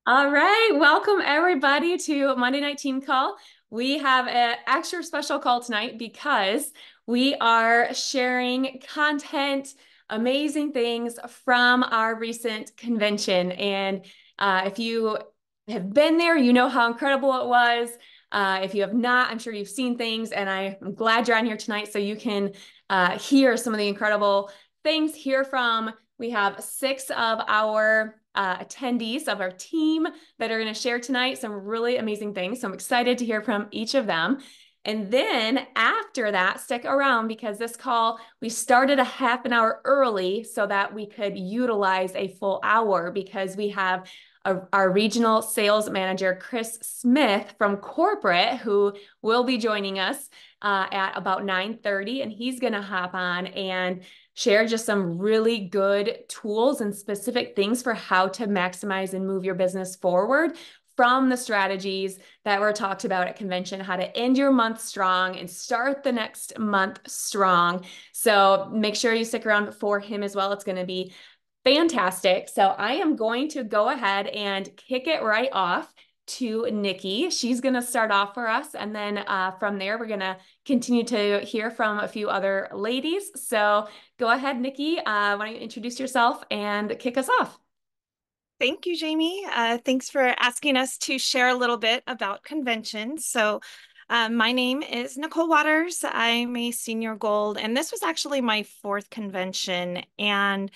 All right, welcome everybody to Monday Night Team Call. We have an extra special call tonight because we are sharing content, amazing things from our recent convention. And if you have been there, you know how incredible it was. If you have not, I'm sure you've seen things, and I'm glad you're on here tonight so you can hear some of the incredible things, hear from. We have six of our attendees of our team that are going to share tonight some really amazing things. So I'm excited to hear from each of them. And then after that, stick around because this call, we started a half an hour early so that we could utilize a full hour because we have our regional sales manager, Chris Smith from corporate, who will be joining us at about 9:30, and he's going to hop on and share just some really good tools and specific things for how to maximize and move your business forward from the strategies that were talked about at convention, how to end your month strong and start the next month strong. So make sure you stick around for him as well. It's going to be fantastic. So I am going to go ahead and kick it right off to Nikki. She's going to start off for us. And then from there, we're going to continue to hear from a few other ladies. So go ahead, Nikki. Why don't you introduce yourself and kick us off? Thank you, Jamie. Thanks for asking us to share a little bit about conventions. My name is Nicole Waters. I'm a senior gold, and this was actually my fourth convention, and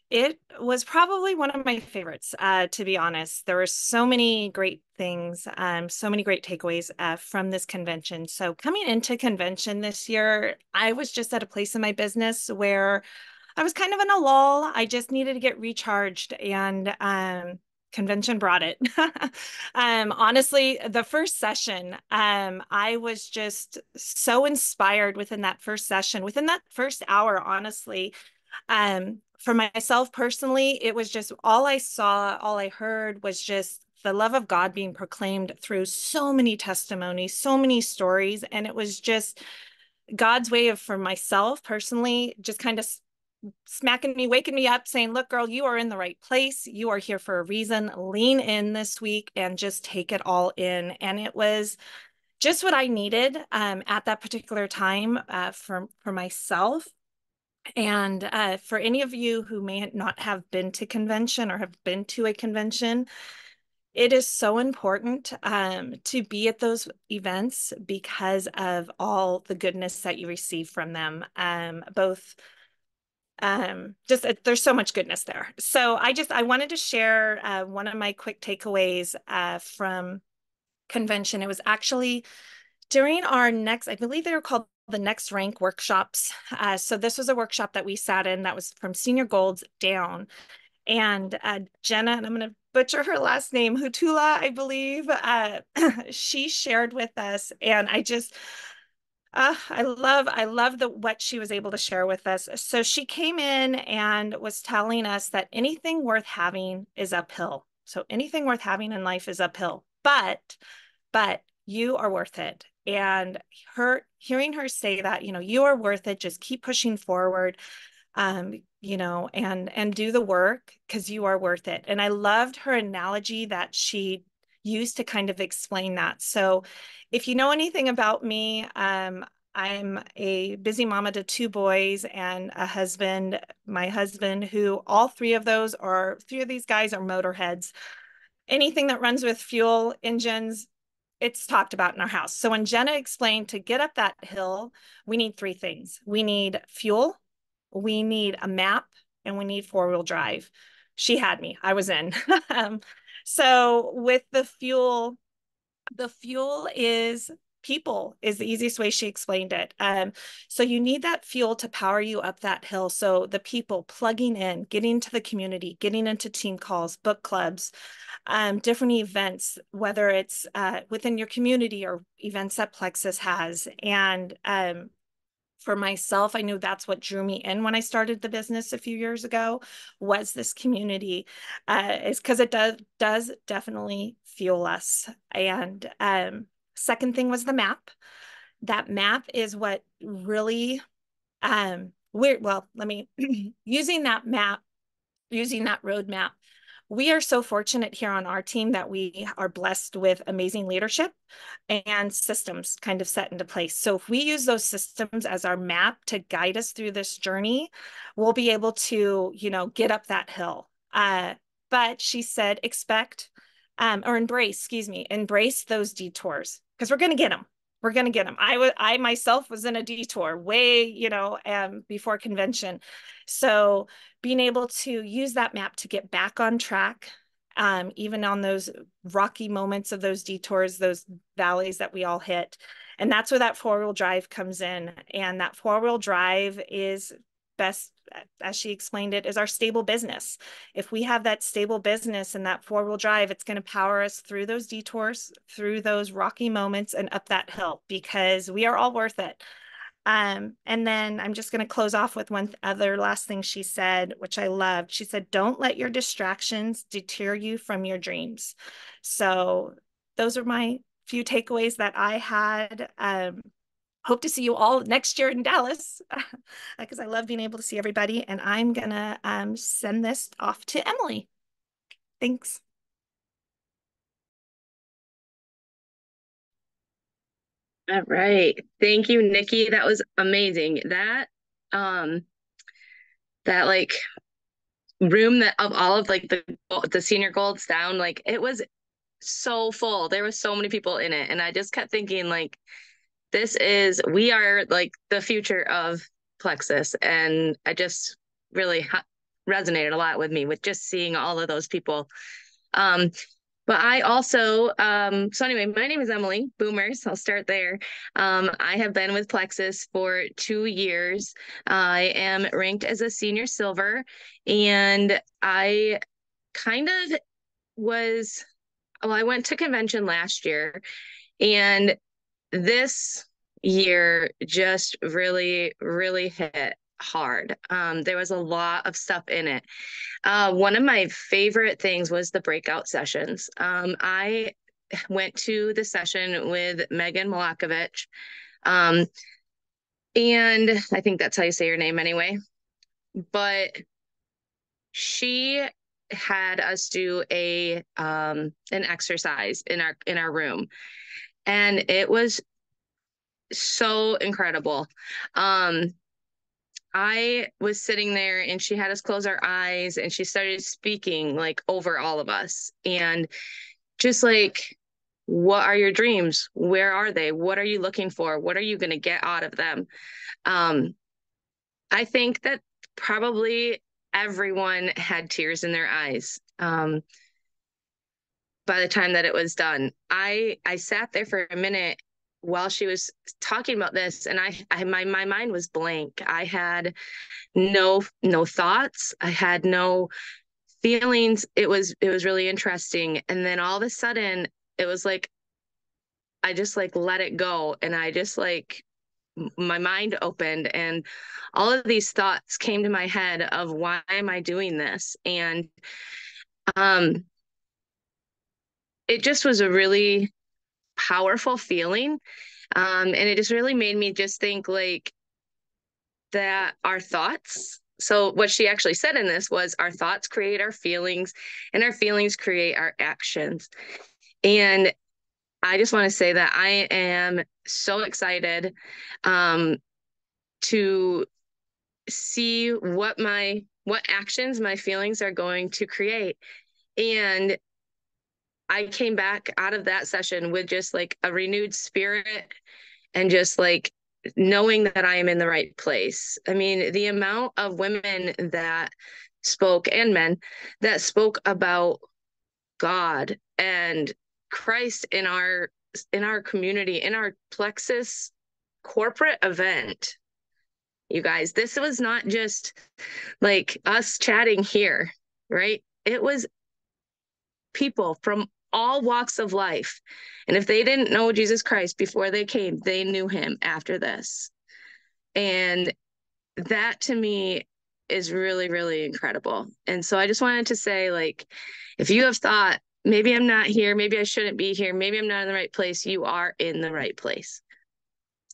it was probably one of my favorites, to be honest. There were so many great things, so many great takeaways from this convention. So coming into convention this year, I was just at a place in my business where I was kind of in a lull. I just needed to get recharged, and convention brought it. Honestly, the first session, I was just so inspired within that first session, within that first hour, honestly. For myself personally, it was just all I saw, all I heard was just the love of God being proclaimed through so many testimonies, so many stories. And it was just God's way of, for myself personally, just kind of smacking me, waking me up, saying, look, girl, you are in the right place. You are here for a reason. Lean in this week and just take it all in. And it was just what I needed at that particular time for myself. And for any of you who may not have been to convention or have been to a convention, it is so important to be at those events because of all the goodness that you receive from them, both just there's so much goodness there. So I wanted to share one of my quick takeaways from convention. It was actually during our next, I believe they were called the Next Rank workshops. So this was a workshop that we sat in that was from senior golds down. And Jenna, and I'm going to butcher her last name, Hutula, I believe, she shared with us. And I love what she was able to share with us. So she came in and was telling us that anything worth having is uphill. So anything worth having in life is uphill, but you are worth it. And hearing her say that, you are worth it. Just keep pushing forward, and do the work because you are worth it. And I loved her analogy that she used to kind of explain that. So if you know anything about me, I'm a busy mama to two boys and a husband, my husband, who all three of these guys are motorheads. Anything that runs with fuel engines, it's talked about in our house. So when Jenna explained to get up that hill, we need three things. We need fuel, we need a map, and we need four-wheel drive. She had me. I was in. So with the fuel is people is the easiest way she explained it. So you need that fuel to power you up that hill. So the people plugging in, getting to the community, getting into team calls, book clubs, different events, whether it's within your community or events that Plexus has. And for myself, I knew that's what drew me in when I started the business a few years ago was this community, is because it does definitely fuel us. And second thing was the map. That map is what really we're well, let me using that map, using that roadmap we are so fortunate here on our team that we are blessed with amazing leadership and systems kind of set into place. So if we use those systems as our map to guide us through this journey, we'll be able to, get up that hill. But she said, embrace those detours because we're going to get them. We're going to get them. I myself was in a detour way, before convention. So being able to use that map to get back on track, even on those rocky moments of those detours, those valleys that we all hit. And that's where that 4-wheel drive comes in. And that 4-wheel drive is best, as she explained it, is our stable business. If we have that stable business and that 4-wheel drive, it's going to power us through those detours, through those rocky moments, and up that hill, because we are all worth it. And then I'm just going to close off with one other last thing she said, which I loved. She said, don't let your distractions deter you from your dreams. So those are my few takeaways that I had. Hope to see you all next year in Dallas because I love being able to see everybody. And I'm going to send this off to Emily. Thanks. All right. Thank you, Nikki. That was amazing. That like room that of all of like the senior golds down, like it was so full. There was so many people in it. And I just kept thinking like we are like the future of Plexus. And I just really resonated a lot with me with just seeing all of those people. But I also, so anyway, my name is Emily Boomers. I'll start there. I have been with Plexus for 2 years. I am ranked as a senior silver, and I kind of I went to convention last year, and this year just really, really hit hard. There was a lot of stuff in it. One of my favorite things was the breakout sessions. I went to the session with Megan Malakovich, and I think that's how you say your name anyway. But she had us do an exercise in our room, and it was so incredible. I was sitting there and she had us close our eyes and she started speaking like over all of us and just like, what are your dreams? Where are they? What are you looking for? What are you going to get out of them? I think that probably everyone had tears in their eyes. By the time that it was done, I sat there for a minute while she was talking about this, and my mind was blank. I had no thoughts. I had no feelings. It was really interesting. And then all of a sudden, it was like I just like let it go, and I just like my mind opened, and all of these thoughts came to my head of why am I doing this, and it just was a really powerful feeling. And it just really made me just think like that our thoughts. So what she actually said in this was our thoughts create our feelings and our feelings create our actions. And I just want to say that I am so excited to see what actions my feelings are going to create. And I came back out of that session with just like a renewed spirit and just like knowing that I am in the right place. I mean, the amount of women that spoke and men that spoke about God and Christ in our community, in our Plexus corporate event. You guys, this was not just like us chatting here, right? It was people from all walks of life. And if they didn't know Jesus Christ before they came, they knew him after this. And that to me is really, really incredible. And so I just wanted to say, like, if you have thought, maybe I'm not here, maybe I shouldn't be here, maybe I'm not in the right place, you are in the right place.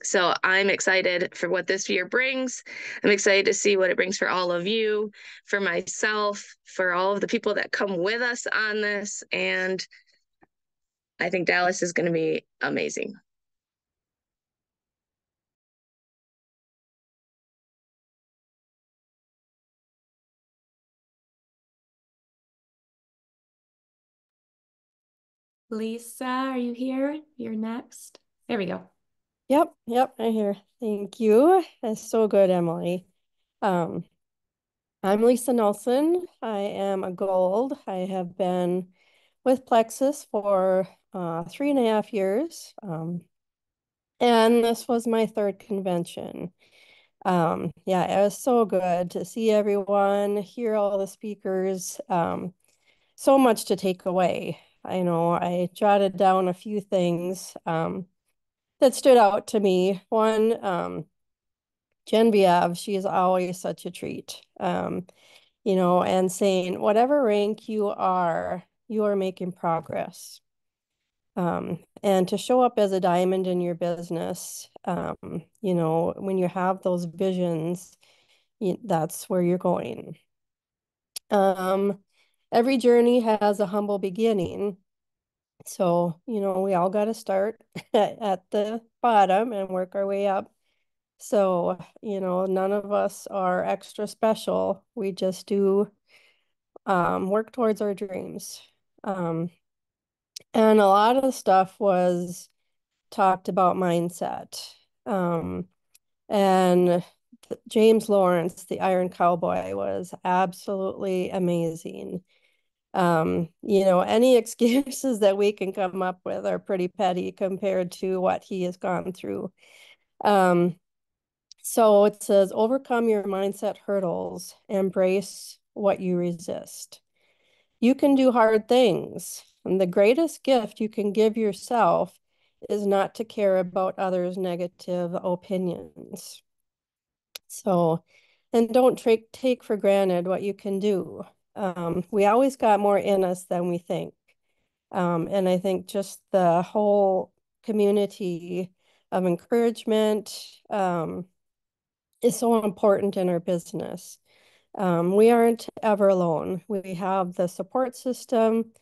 So I'm excited for what this year brings. I'm excited to see what it brings for all of you, for myself, for all of the people that come with us on this. And I think Dallas is going to be amazing. Lisa, are you here? You're next. There we go. Yep, I'm here. Thank you. That's so good, Emily. I'm Lisa Nelson. I am a gold. I have been with Plexus for 3.5 years. And this was my third convention. Yeah, it was so good to see everyone, hear all the speakers. So much to take away. I know I jotted down a few things that stood out to me. One, Genevieve, she is always such a treat. And saying whatever rank you are making progress. And to show up as a diamond in your business, when you have those visions, that's where you're going. Every journey has a humble beginning. So, we all got to start at the bottom and work our way up. So, none of us are extra special. We just do work towards our dreams. And a lot of the stuff was talked about mindset. And James Lawrence, the Iron Cowboy, was absolutely amazing. Any excuses that we can come up with are pretty petty compared to what he has gone through. So it says, overcome your mindset hurdles, embrace what you resist. You can do hard things. And the greatest gift you can give yourself is not to care about others' negative opinions. So, and don't take for granted what you can do. We always got more in us than we think. And I think just the whole community of encouragement is so important in our business. We aren't ever alone. We have the support system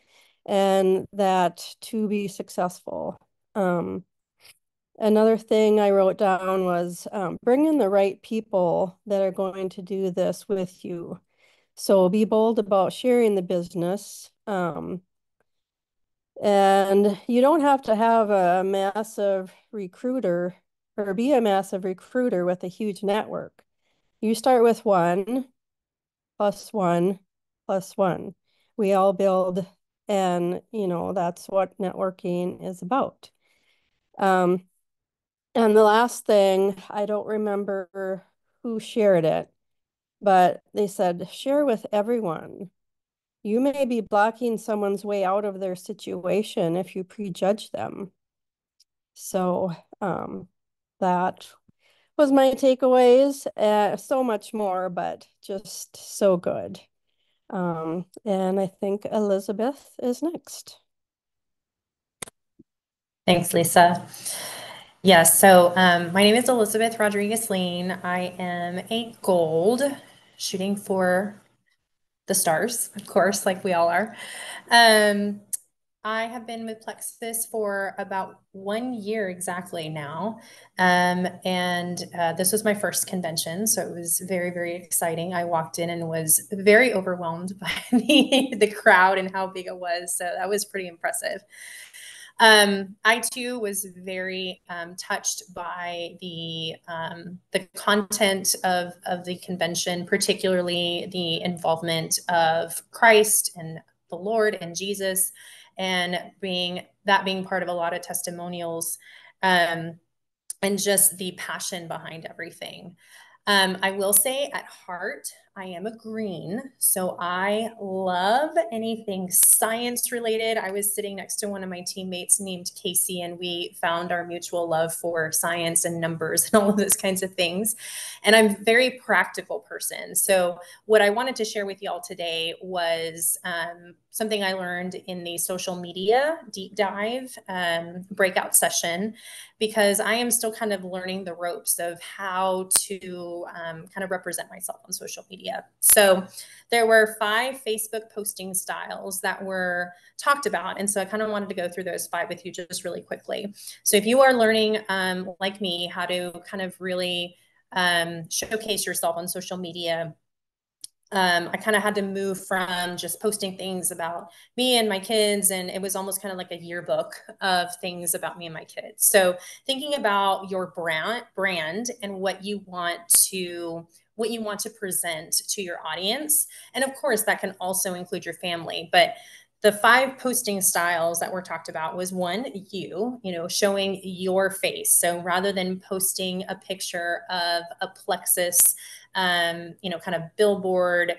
and that to be successful. Another thing I wrote down was bring in the right people that are going to do this with you. So be bold about sharing the business. And you don't have to have a massive recruiter or be a massive recruiter with a huge network. You start with 1 + 1 + 1. We all build, and that's what networking is about. And the last thing, I don't remember who shared it, but they said, share with everyone. You may be blocking someone's way out of their situation if you prejudge them. So that was my takeaways. So much more, but just so good. And I think Elizabeth is next. Thanks, Lisa. Yes, so my name is Elizabeth Rodriguez-Lean. I am a gold, shooting for the stars, of course, like we all are. I have been with Plexus for about 1 year exactly now. And this was my first convention, so it was very, very exciting. I walked in and was very overwhelmed by the crowd and how big it was. So that was pretty impressive. I too was very touched by the content of the convention, particularly the involvement of Christ and the Lord and Jesus, and being part of a lot of testimonials, and just the passion behind everything. I will say, at heart, I am a green, so I love anything science related. I was sitting next to one of my teammates named Casey, and we found our mutual love for science and numbers and all of those kinds of things. And I'm a very practical person. So what I wanted to share with y'all today was something I learned in the social media deep dive breakout session, because I am still kind of learning the ropes of how to kind of represent myself on social media. So there were 5 Facebook posting styles that were talked about. And so I kind of wanted to go through those 5 with you just really quickly. So if you are learning, like me, how to kind of really showcase yourself on social media, I kind of had to move from just posting things about me and my kids, and it was almost kind of like a yearbook of things about me and my kids. So thinking about your brand and what you want to present to your audience. And of course, that can also include your family. But the 5 posting styles that were talked about was 1, you know, showing your face. So rather than posting a picture of a Plexus, you know, kind of billboard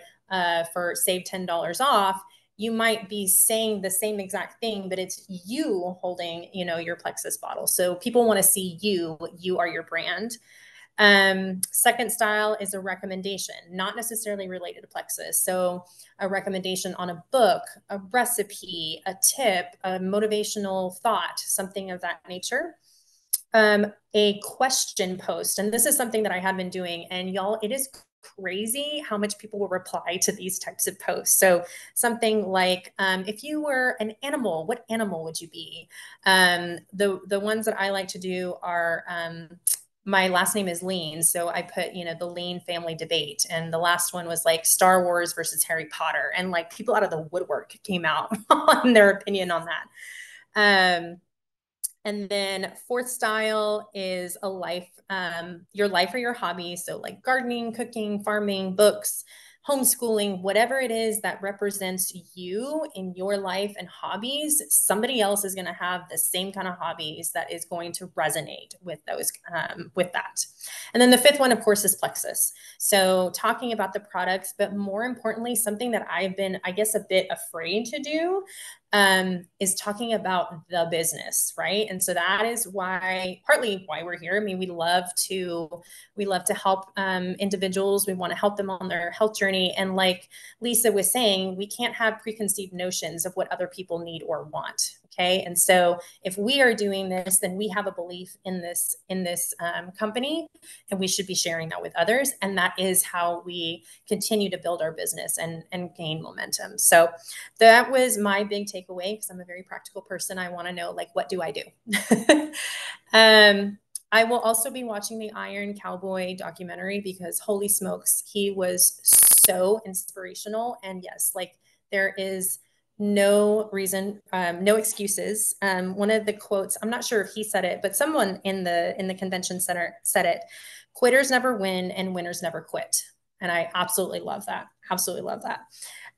for save $10 off, you might be saying the same exact thing, but it's you holding, you know, your Plexus bottle. So people want to see you. You are your brand. Second style is a recommendation, not necessarily related to Plexus. So a recommendation on a book, a recipe, a tip, a motivational thought, something of that nature. A question post. And this is something that I have been doing, and y'all, it is crazy how much people will reply to these types of posts. So something like, if you were an animal, what animal would you be? The ones that I like to do are, my last name is Lean. So I put, you know, the Lean family debate. And the last one was like Star Wars versus Harry Potter. And like people out of the woodwork came out on their opinion on that. And then 4th style is a life, your life or your hobby. So like gardening, cooking, farming, books, homeschooling, whatever it is that represents you in your life and hobbies, somebody else is going to have the same kind of hobbies that is going to resonate with those, with that. And then the 5th one, of course, is Plexus. So talking about the products, but more importantly, something that I've been, I guess, a bit afraid to do is talking about the business, right? And so that is partly why we're here. I mean, we love to help individuals. We want to help them on their health journey. And like Lisa was saying, we can't have preconceived notions of what other people need or want. Okay. And so if we are doing this, then we have a belief in this company, and we should be sharing that with others. And that is how we continue to build our business and gain momentum. So that was my big takeaway, because I'm a very practical person. I want to know, like, what do I do? I will also be watching the Iron Cowboy documentary, because holy smokes, he was so inspirational. And yes, like there is no reason, no excuses. One of the quotes, I'm not sure if he said it, but someone in the convention center said it: quitters never win and winners never quit. And I absolutely love that. Absolutely love that.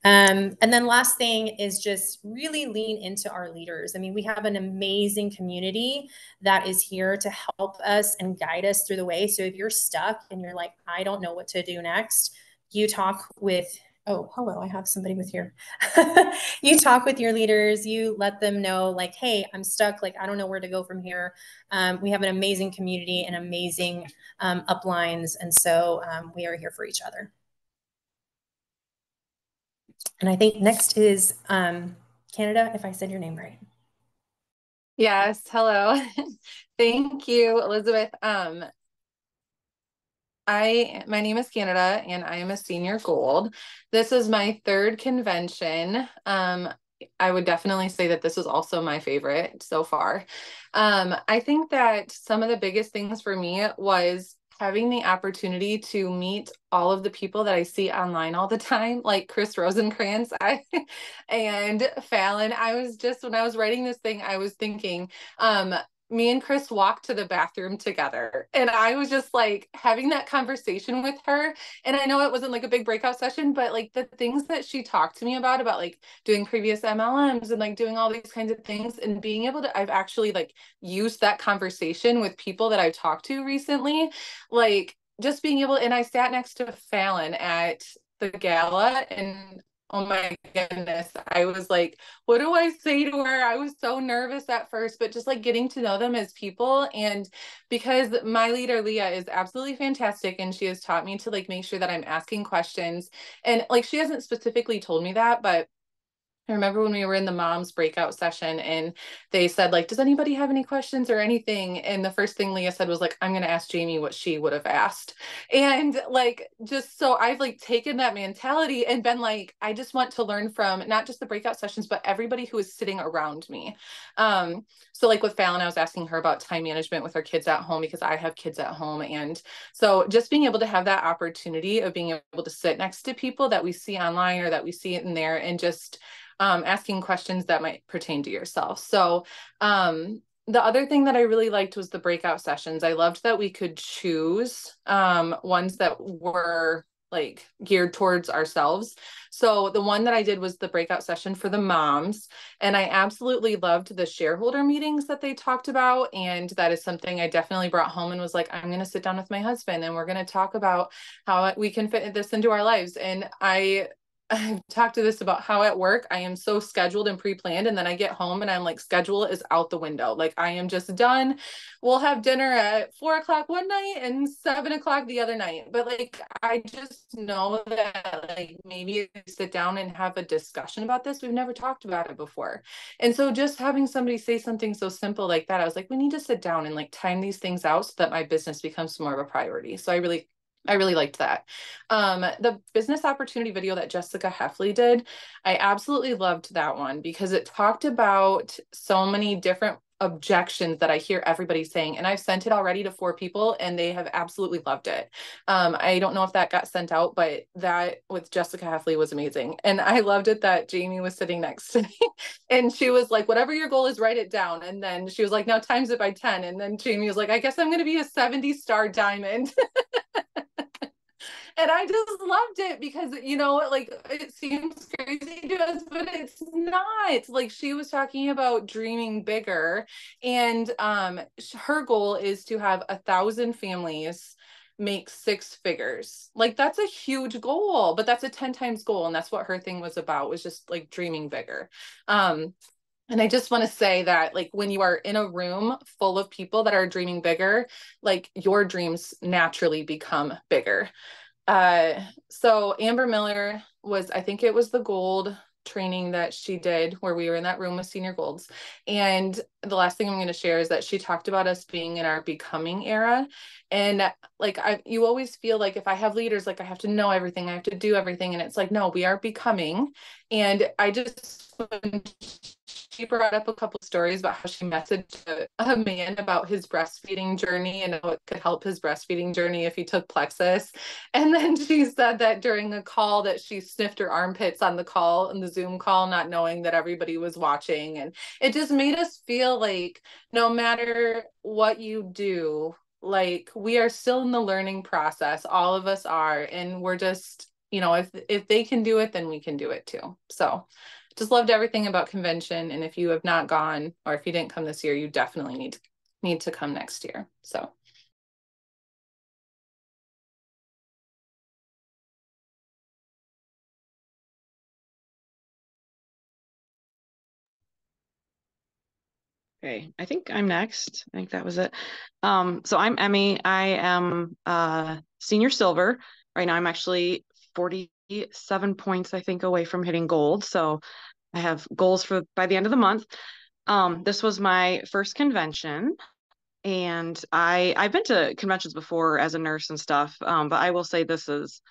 And then last thing is just really lean into our leaders. I mean, we have an amazing community that is here to help us and guide us through the way. So if you're stuck and you're like, I don't know what to do next, you talk with, oh, hello, I have somebody with here. You talk with your leaders, you let them know, like, hey, I'm stuck. Like, I don't know where to go from here. We have an amazing community and amazing uplines. And so we are here for each other. And I think next is Canada, if I said your name right. Yes, hello. Thank you, Elizabeth. My name is Canada, and I am a senior gold. This is my 3rd convention. I would definitely say that this is also my favorite so far. I think that some of the biggest things for me was having the opportunity to meet all of the people that I see online all the time, like Chris Rosenkrantz and Fallon. When I was writing this thing, I was thinking, me and Chris walked to the bathroom together, and I was just like having that conversation with her. And I know it wasn't like a big breakout session, but like the things that she talked to me about like doing previous MLMs and like doing all these kinds of things, and being able to, I've actually like used that conversation with people that I've talked to recently, like just being able, and I sat next to Fallon at the gala, and oh my goodness, I was like, what do I say to her? I was so nervous at first, but just like getting to know them as people. And because my leader, Leah, is absolutely fantastic, and she has taught me to like make sure that I'm asking questions. And like, she hasn't specifically told me that, but I remember when we were in the moms breakout session and they said like, does anybody have any questions or anything? And the first thing Leah said was like, I'm going to ask Jamie what she would have asked. And like, just so I've like taken that mentality and been like, I just want to learn from not just the breakout sessions, but everybody who is sitting around me. So like with Fallon, I was asking her about time management with her kids at home because I have kids at home. And so just being able to have that opportunity of being able to sit next to people that we see online or that we see in there and just asking questions that might pertain to yourself. So the other thing that I really liked was the breakout sessions. I loved that we could choose ones that were like geared towards ourselves. So the one that I did was the breakout session for the moms. And I absolutely loved the shareholder meetings that they talked about. And that is something I definitely brought home and was like, I'm going to sit down with my husband and we're going to talk about how we can fit this into our lives. And I've talked to this about how at work I am so scheduled and pre-planned, and then I get home and I'm like, schedule is out the window. Like I am just done. We'll have dinner at 4 o'clock one night and 7 o'clock the other night. But like I just know that like maybe if we sit down and have a discussion about this, we've never talked about it before. And so just having somebody say something so simple like that, I was like, we need to sit down and like time these things out so that my business becomes more of a priority. So I really liked that. The business opportunity video that Jessica Heffley did, I absolutely loved that one because it talked about so many different objections that I hear everybody saying, and I've sent it already to 4 people and they have absolutely loved it. I don't know if that got sent out, but that with Jessica Heffley was amazing. And I loved it that Jamie was sitting next to me and she was like, whatever your goal is, write it down. And then she was like, now times it by 10. And then Jamie was like, I guess I'm going to be a 70-star diamond. And I just loved it because, you know, like it seems crazy to us, but it's not. Like she was talking about dreaming bigger, and her goal is to have 1,000 families make 6 figures. Like that's a huge goal, but that's a 10 times goal. And that's what her thing was about, was just like dreaming bigger. And I just want to say that like when you are in a room full of people that are dreaming bigger, like your dreams naturally become bigger. So Amber Miller was, I think it was the gold training that she did where we were in that room with senior golds. And the last thing I'm going to share is that she talked about us being in our becoming era. And like, you always feel like if I have leaders, like I have to know everything, I have to do everything. And it's like, no, we are becoming. And I just, she brought up a couple of stories about how she messaged a man about his breastfeeding journey and how it could help his breastfeeding journey if he took Plexus. And then she said that during a call that she sniffed her armpits on the call, in the Zoom call, not knowing that everybody was watching. And it just made us feel like no matter what you do, like we are still in the learning process. All of us are. And we're just, you know, if they can do it, then we can do it too. So just loved everything about convention. And if you have not gone, or if you didn't come this year, you definitely need to come next year. So. Okay, I think I'm next. I think that was it. So I'm Emmy. I am senior silver. Right now I'm actually 47 points, I think, away from hitting gold. So I have goals for by the end of the month. This was my first convention, and I've been to conventions before as a nurse and stuff. But I will say this is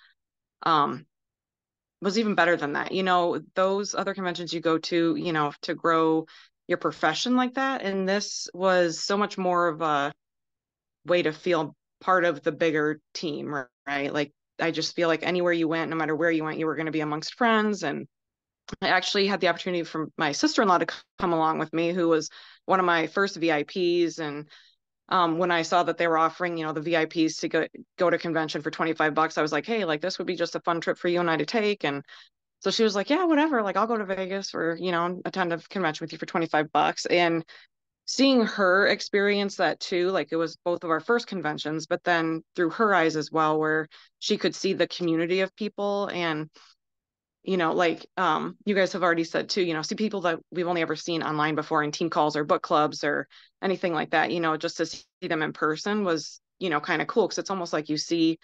was even better than that. You know, those other conventions you go to, you know, to grow your profession like that. And this was so much more of a way to feel part of the bigger team, right? Like I just feel like anywhere you went, no matter where you went, you were going to be amongst friends. And I actually had the opportunity for my sister-in-law to come along with me, who was one of my first VIPs. And when I saw that they were offering, you know, the VIPs to go to convention for $25, I was like, hey, like this would be just a fun trip for you and I to take. And so she was like, yeah, whatever. Like I'll go to Vegas or, you know, attend a convention with you for $25. And seeing her experience that too, like it was both of our first conventions, but then through her eyes as well, where she could see the community of people. And like you guys have already said too, see people that we've only ever seen online before in team calls or book clubs or anything like that, just to see them in person was, kind of cool. Cause it's almost like you see,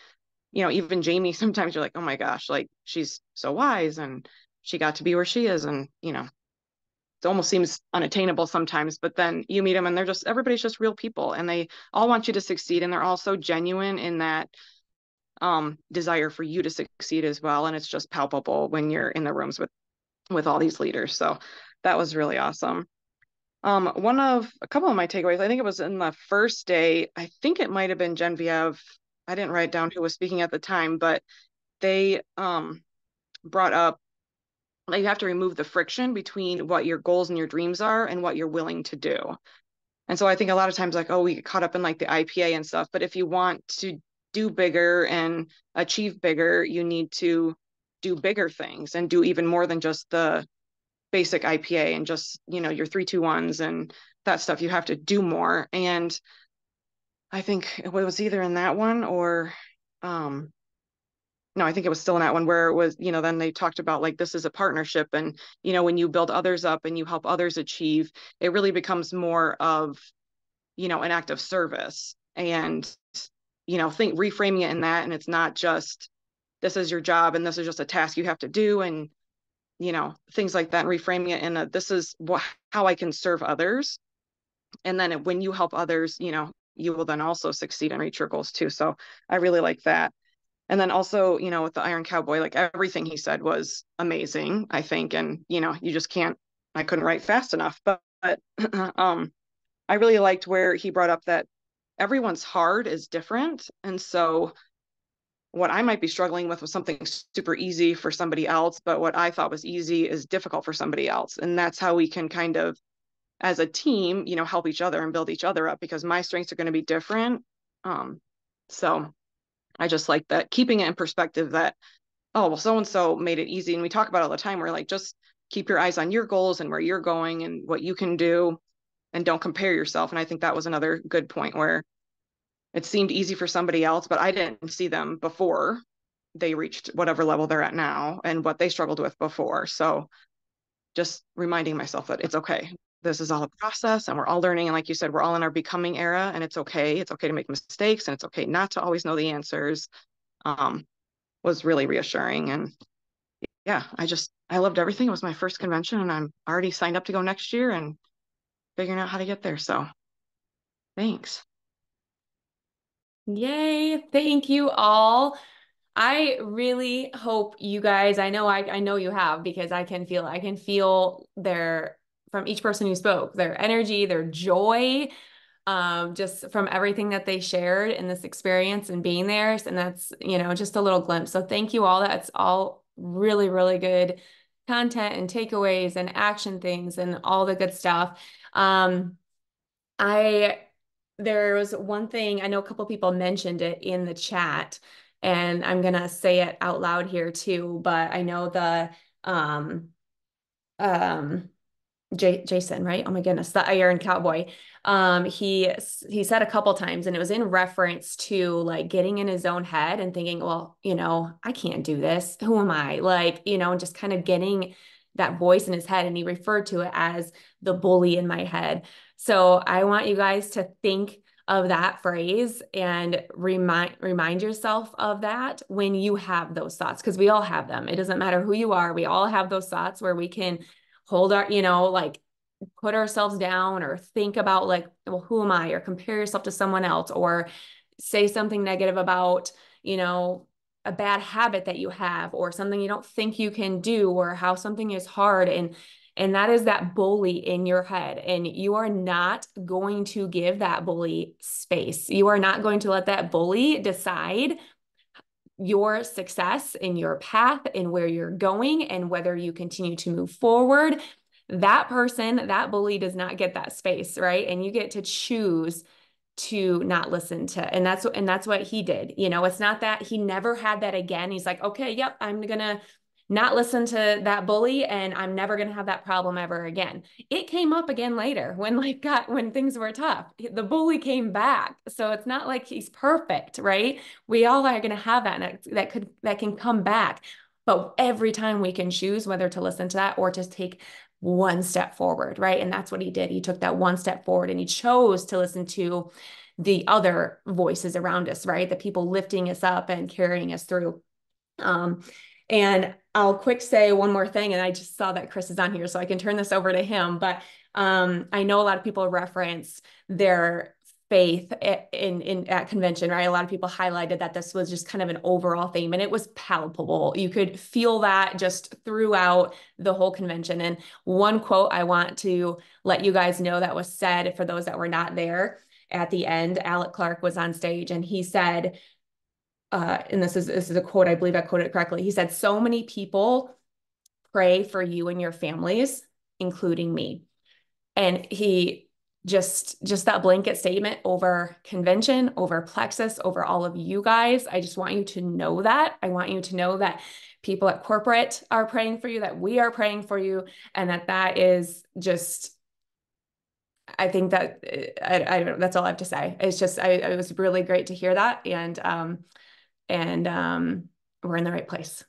even Jamie, sometimes you're like, oh my gosh, like she's so wise and she got to be where she is. And, it almost seems unattainable sometimes, but then you meet them and everybody's just real people and they all want you to succeed. And they're all so genuine in that desire for you to succeed as well. And it's just palpable when you're in the rooms with all these leaders. So that was really awesome. A couple of my takeaways, I think it was in the first day, I think it might have been Genevieve. I didn't write down who was speaking at the time, but they brought up that you have to remove the friction between what your goals and your dreams are and what you're willing to do. And so I think a lot of times like, oh, we get caught up in like the IPA and stuff, but if you want to do bigger and achieve bigger, you need to do bigger things and do even more than just the basic IPA and just, your 3-2-1s and that stuff. You have to do more. And I think it was either in that one or, no, I think it was still in that one where it was, then they talked about like, this is a partnership. And, when you build others up and you help others achieve, it really becomes more of, an act of service and, reframing it in that. And it's not just, this is your job and this is just a task you have to do. And, things like that, and reframing it in this is how I can serve others. And then when you help others, you will then also succeed and reach your goals too. So I really like that. And then also, with the Iron Cowboy, like everything he said was amazing, I think. And, you just I couldn't write fast enough, but I really liked where he brought up that everyone's hard is different. And so what I might be struggling with was something super easy for somebody else, but what I thought was easy is difficult for somebody else. And that's how we can kind of, as a team, help each other and build each other up because my strengths are going to be different. So I just like that, keeping it in perspective that, oh, well, so-and-so made it easy. And we talk about it all the time. We're like, just keep your eyes on your goals and where you're going and what you can do and don't compare yourself. And I think that was another good point where it seemed easy for somebody else, but I didn't see them before they reached whatever level they're at now and what they struggled with before. So just reminding myself that it's okay. This is all a process and we're all learning. And like you said, we're all in our becoming era and it's okay. It's okay to make mistakes and it's okay not to always know the answers. Was really reassuring. And yeah, I loved everything. It was my first convention and I'm already signed up to go next year and figuring out how to get there. So thanks. Yay. Thank you all. I really hope you guys, I know you have because I can feel from each person who spoke, their energy, their joy, just from everything that they shared in this experience and being there. And that's, just a little glimpse. So thank you all. That's all really, really good content and takeaways and action things and all the good stuff. There was one thing, I know a couple people mentioned it in the chat, and I'm going to say it out loud here too, but I know Jason, right? Oh my goodness, the Iron Cowboy. He said a couple times, and it was in reference to like getting in his own head and thinking, well, I can't do this. Who am I? Like, and just kind of getting that voice in his head. And he referred to it as the bully in my head. So I want you guys to think of that phrase and remind yourself of that when you have those thoughts, because we all have them. It doesn't matter who you are. We all have those thoughts where we can hold our, like put ourselves down or think about like, well, who am I? Or compare yourself to someone else or say something negative about, a bad habit that you have or something you don't think you can do or how something is hard. And that is that bully in your head. And you are not going to give that bully space. You are not going to let that bully decide your success in your path and where you're going and whether you continue to move forward. That person, that bully does not get that space, right? And you get to choose to not listen to, and that's what he did. It's not that he never had that again. He's like, okay, yep, I'm gonna not listen to that bully and I'm never going to have that problem ever again. It came up again later when things were tough. The bully came back. So it's not like he's perfect, right? We all are going to have that can come back. But every time we can choose whether to listen to that or to take one step forward, right? And that's what he did. He took that one step forward and he chose to listen to the other voices around us, right? The people lifting us up and carrying us through. And I'll quick say one more thing, and I just saw that Chris is on here, so I can turn this over to him. But I know a lot of people reference their faith at convention, right? A lot of people highlighted that this was just kind of an overall theme, and it was palpable. You could feel that just throughout the whole convention. And one quote I want to let you guys know that was said for those that were not there at the end. Alec Clark was on stage, and he said, and this is a quote, I believe I quoted it correctly. He said, "So many people pray for you and your families, including me." And he just that blanket statement over convention, over Plexus, over all of you guys. I just want you to know that. I want you to know that people at corporate are praying for you, that we are praying for you, and that is just, I think that I don't know, that's all I have to say. It's just, it was really great to hear that. And we're in the right place.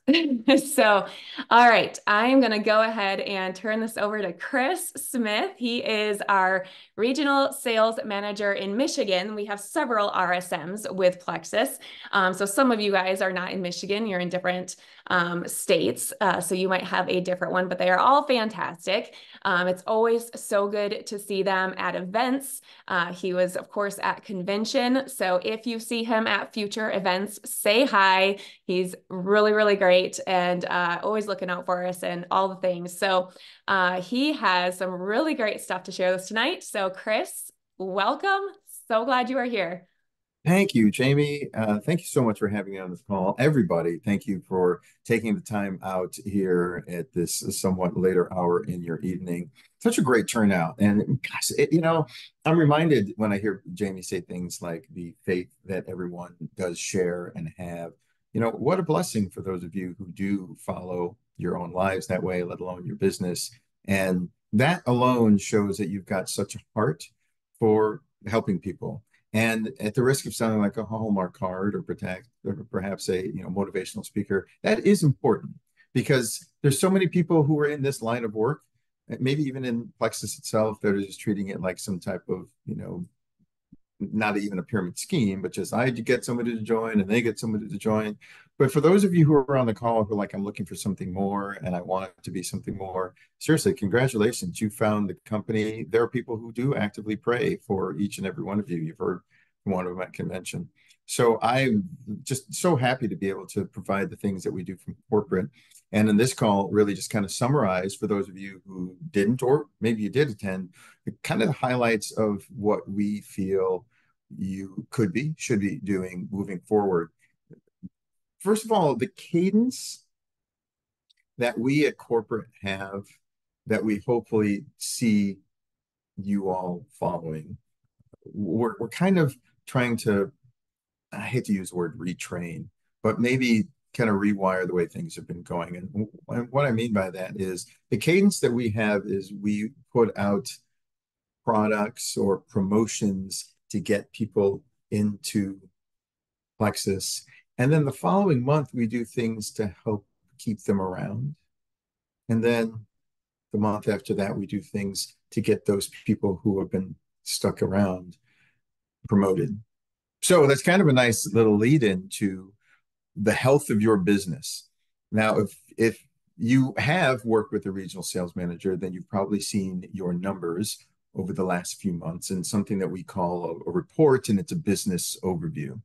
So, all right, I'm going to go ahead and turn this over to Chris Smith. He is our regional sales manager in Michigan. We have several RSMs with Plexus. So some of you guys are not in Michigan, you're in different states. So you might have a different one, but they are all fantastic. It's always so good to see them at events. He was, of course, at convention. So if you see him at future events, say hi. He's really, really great and always looking out for us and all the things. So he has some really great stuff to share with us tonight. So Chris, welcome. So glad you are here. Thank you, Jamie. Thank you so much for having me on this call. Everybody, thank you for taking the time out here at this somewhat later hour in your evening. Such a great turnout. And gosh, I'm reminded when I hear Jamie say things like the faith that everyone does share and have. What a blessing for those of you who do follow your own lives that way, let alone your business. And that alone shows that you've got such a heart for helping people. And at the risk of sounding like a Hallmark card or perhaps a motivational speaker, that is important because there's so many people who are in this line of work, maybe even in Plexus itself, that are just treating it like some type of, not even a pyramid scheme, but just I get somebody to join and they get somebody to join. But for those of you who are on the call who are like, I'm looking for something more and I want it to be something more, seriously, congratulations. You found the company. There are people who do actively pray for each and every one of you. You've heard from one of them at convention. So I'm just so happy to be able to provide the things that we do from corporate. And in this call, really just kind of summarize for those of you who didn't, or maybe you did attend, kind of the highlights of what we feel you should be doing moving forward. First of all, the cadence that we at corporate have that we hopefully see you all following, we're kind of trying to, I hate to use the word retrain, but maybe kind of rewire the way things have been going. And what I mean by that is the cadence that we have is we put out products or promotions to get people into Plexus. And then the following month, we do things to help keep them around. And then the month after that, we do things to get those people who have been stuck around promoted. So that's kind of a nice little lead into the health of your business. Now, if you have worked with a regional sales manager, then you've probably seen your numbers over the last few months and something that we call a report, and it's a business overview.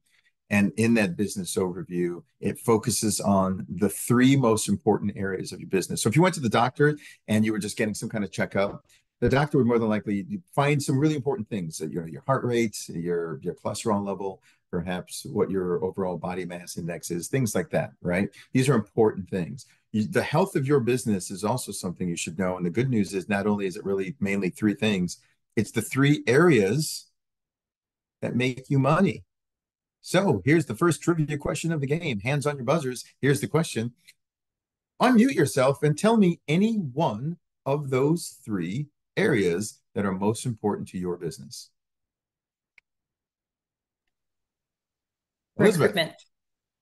And in that business overview, it focuses on the 3 most important areas of your business. So if you went to the doctor and you were just getting some kind of checkup, the doctor would more than likely find some really important things, that your heart rate, your cholesterol level, perhaps what your overall body mass index is, things like that, right? These are important things. The health of your business is also something you should know. And the good news is not only is it really mainly 3 things, it's the 3 areas that make you money. So here's the first trivia question of the game. Hands on your buzzers. Here's the question. unmute yourself and tell me any one of those three areas that are most important to your business. Elizabeth. Recruitment.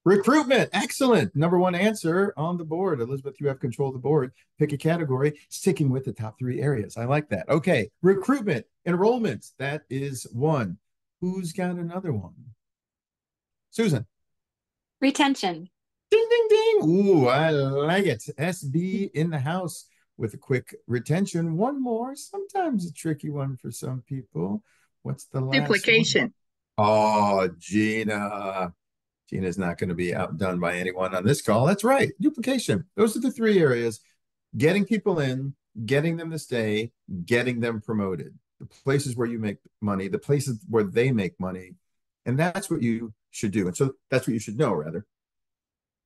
Recruitment. Excellent. Number one answer on the board. Elizabeth, you have control of the board. Pick a category, sticking with the top three areas. I like that. Okay. Recruitment. Enrollments. That is one. Who's got another one? Susan. Retention. Ding, ding, ding. Ooh, I like it. SB in the house with a quick retention. One more, sometimes a tricky one for some people. What's the last Duplication. one? Oh, Gina. Gina's not going to be outdone by anyone on this call. That's right. Duplication. Those are the three areas. Getting people in, getting them to stay, getting them promoted. The places where you make money, the places where they make money. And that's what you should do. And so that's what you should know, rather.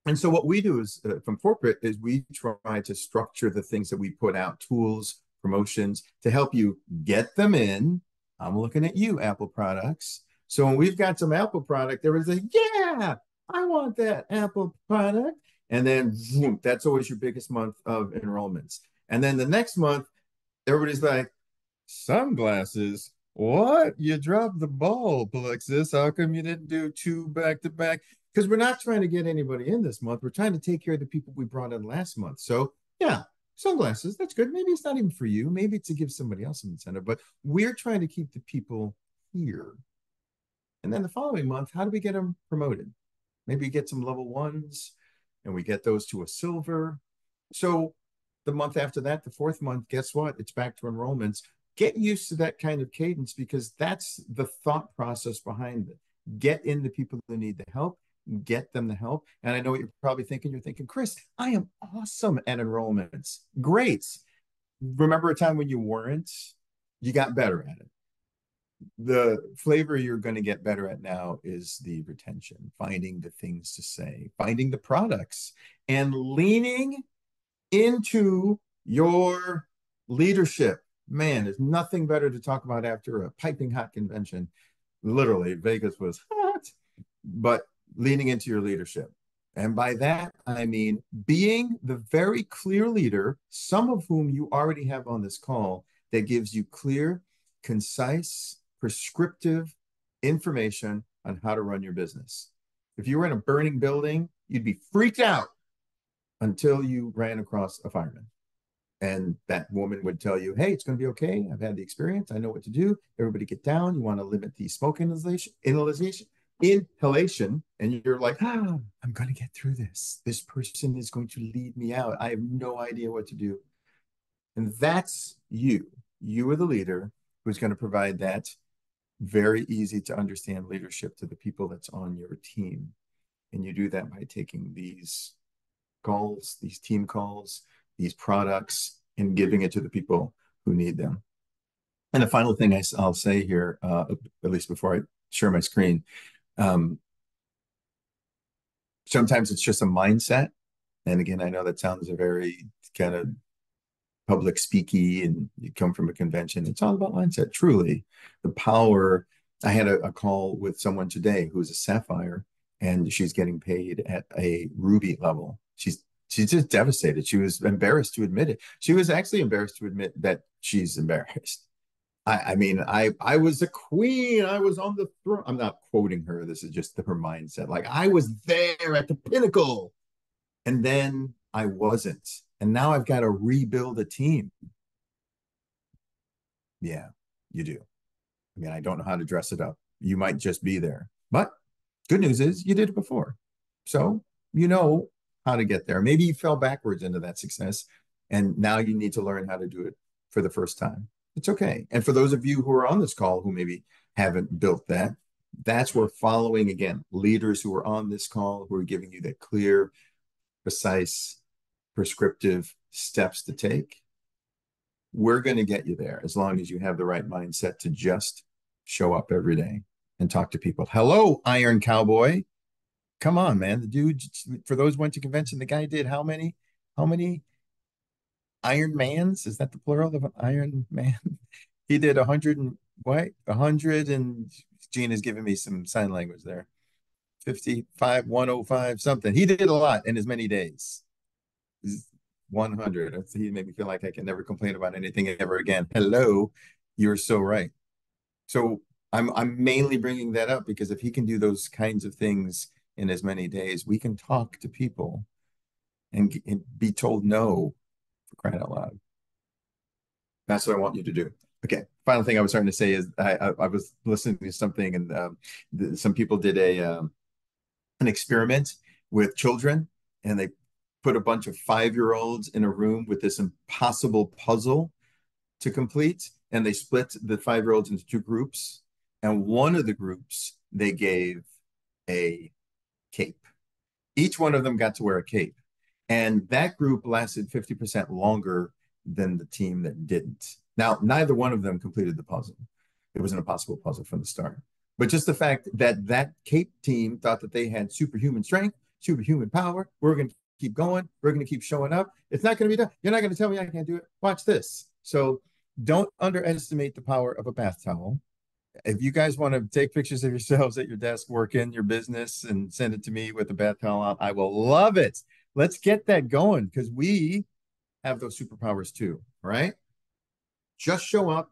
And so what we do is from corporate is we try to structure the things that we put out, tools, promotions, to help you get them in. I'm looking at you, Apple products. So when we've got some Apple product, everybody's like, yeah, I want that Apple product. And then boom, that's always your biggest month of enrollments. And then the next month, everybody's like, sunglasses? What? You dropped the ball, Plexus. How come you didn't do two back to back? Because we're not trying to get anybody in this month. We're trying to take care of the people we brought in last month. So yeah, sunglasses, that's good. Maybe it's not even for you. Maybe it's to give somebody else some incentive, but we're trying to keep the people here. And then the following month, how do we get them promoted? Maybe get some level ones and we get those to a silver. So the month after that, the fourth month, guess what? It's back to enrollments. Get used to that kind of cadence because that's the thought process behind it. Get in the people who need the help, get them the help. And I know what you're probably thinking. You're thinking, Chris, I am awesome at enrollments. Great. Remember a time when you weren't? You got better at it. The flavor you're going to get better at now is the retention, finding the things to say, finding the products, and leaning into your leadership. Man, there's nothing better to talk about after a piping hot convention. Literally, Vegas was hot, but leaning into your leadership. And by that, I mean being the very clear leader, some of whom you already have on this call, that gives you clear, concise, prescriptive information on how to run your business. If you were in a burning building, you'd be freaked out until you ran across a fireman. And that woman would tell you, hey, it's going to be okay. I've had the experience. I know what to do. Everybody get down. You want to limit the smoke inhalation. And you're like, I'm going to get through this. This person is going to lead me out. I have no idea what to do. And that's you. You are the leader who's going to provide that very easy to understand leadership to the people that's on your team. And you do that by taking these calls, these team calls, these products, and giving it to the people who need them. And the final thing I'll say here, at least before I share my screen, sometimes it's just a mindset. And again, I know that sounds a very kind of public speaky and you come from a convention. It's all about mindset, truly. The power. I had a call with someone today who's a Sapphire and she's getting paid at a Ruby level. She's just devastated. She was embarrassed to admit it. She was actually embarrassed to admit that she's embarrassed. I mean, I was a queen. I was on the throne. I'm not quoting her. This is just her mindset. Like I was there at the pinnacle and then I wasn't. And now I've got to rebuild a team. Yeah, you do. I mean, I don't know how to dress it up. You might just be there. But good news is you did it before. So you know how to get there. Maybe you fell backwards into that success. And now you need to learn how to do it for the first time. It's okay. And for those of you who are on this call who maybe haven't built that, that's where following, again, leaders who are on this call who are giving you that clear, precise, prescriptive steps to take, we're going to get you there as long as you have the right mindset to just show up every day and talk to people. Hello, Iron Cowboy. Come on, man. The dude, for those who went to convention, the guy did how many Iron Mans? Is that the plural of an Iron Man? He did 100 and what? 100 and Gina's giving me some sign language there. 55, 105, something. He did a lot in as many days. 100. He made me feel like I can never complain about anything ever again. Hello, you're so right. So I'm mainly bringing that up because if he can do those kinds of things in as many days, we can talk to people and be told no, for crying out loud. That's what I want you to do. Okay. Final thing I was starting to say is I was listening to something and some people did an experiment with children, and they put a bunch of 5-year-olds in a room with this impossible puzzle to complete, and they split the 5-year-olds into 2 groups, and one of the groups they gave a cape. Each one of them got to wear a cape, and that group lasted 50% longer than the team that didn't. Now, neither one of them completed the puzzle. It was an impossible puzzle from the start. But just the fact that that cape team thought that they had superhuman strength, superhuman power, we're going to keep going, we're going to keep showing up. It's not going to be done. You're not going to tell me I can't do it. Watch this. So don't underestimate the power of a bath towel. If you guys want to take pictures of yourselves at your desk working your business and send it to me with a bath towel on, I will love it. Let's get that going because we have those superpowers too, right? Just show up,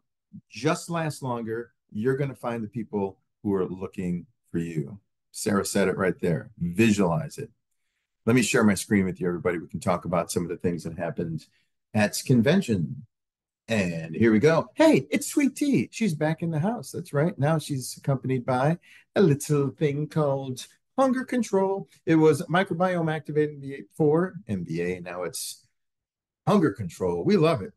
just last longer. You're going to find the people who are looking for you. Sarah said it right there. Visualize it. Let me share my screen with you, everybody. We can talk about some of the things that happened at convention. And here we go. Hey, it's Sweet Tea. She's back in the house. That's right. Now she's accompanied by a little thing called Hunger Control. It was microbiome activated for MBA. Now it's Hunger Control. We love it.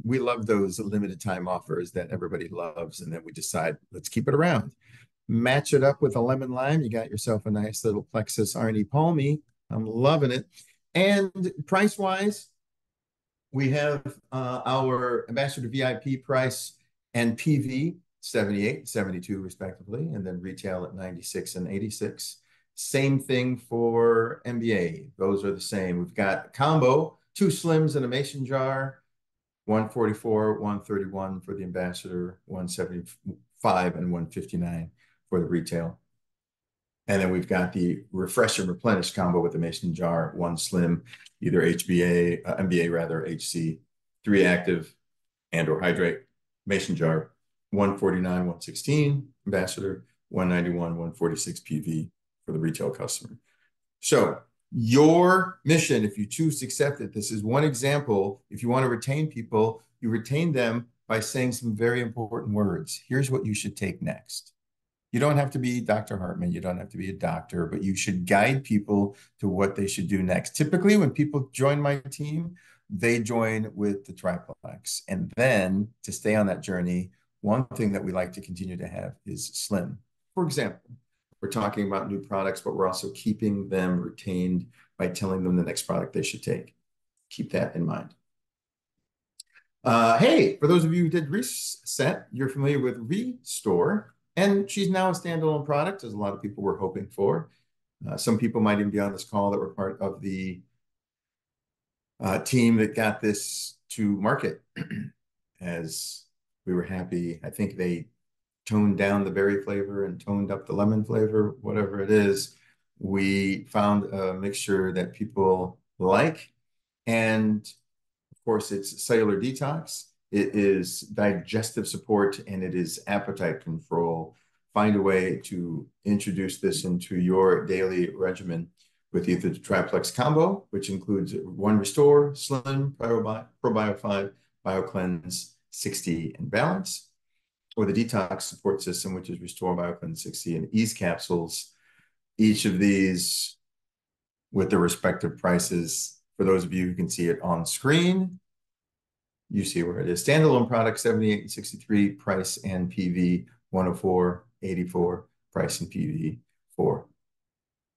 We love those limited time offers that everybody loves. And then we decide, let's keep it around. Match it up with a lemon lime. You got yourself a nice little Plexus Arnie Palmy. I'm loving it. And price-wise, we have our Ambassador VIP price and PV 78, 72 respectively, and then retail at 96 and 86. Same thing for MBA. Those are the same. We've got combo, 2 slims and a mason jar, 144, 131 for the Ambassador, 175 and 159 for the retail. And then we've got the refresh and replenish combo with the mason jar, 1 slim, either MBA rather, HC, 3 active and or hydrate, mason jar, 149, 116, Ambassador, 191, 146 PV for the retail customer. So your mission, if you choose to accept it, this is one example. If you want to retain people, you retain them by saying some very important words. Here's what you should take next. You don't have to be Dr. Hartman. You don't have to be a doctor, but you should guide people to what they should do next. Typically, when people join my team, they join with the triplex. And then to stay on that journey, one thing that we like to continue to have is slim. For example, we're talking about new products, but we're also keeping them retained by telling them the next product they should take. Keep that in mind. Hey, for those of you who did Reset, you're familiar with Restore. And she's now a standalone product, as a lot of people were hoping for. Some people might even be on this call that were part of the team that got this to market. As we were happy, I think they toned down the berry flavor and toned up the lemon flavor, whatever it is. We found a mixture that people like. And of course, it's cellular detox. It is digestive support, and it is appetite control. Find a way to introduce this into your daily regimen with either the triplex combo, which includes 1 Restore, Slim, ProBio 5, BioCleanse 60, and Balance, or the detox support system, which is Restore, BioCleanse 60, and Ease capsules. Each of these with their respective prices. For those of you who can see it on screen, you see where it is. Standalone product, 78 and 63, price and PV, 104, 84, price and PV for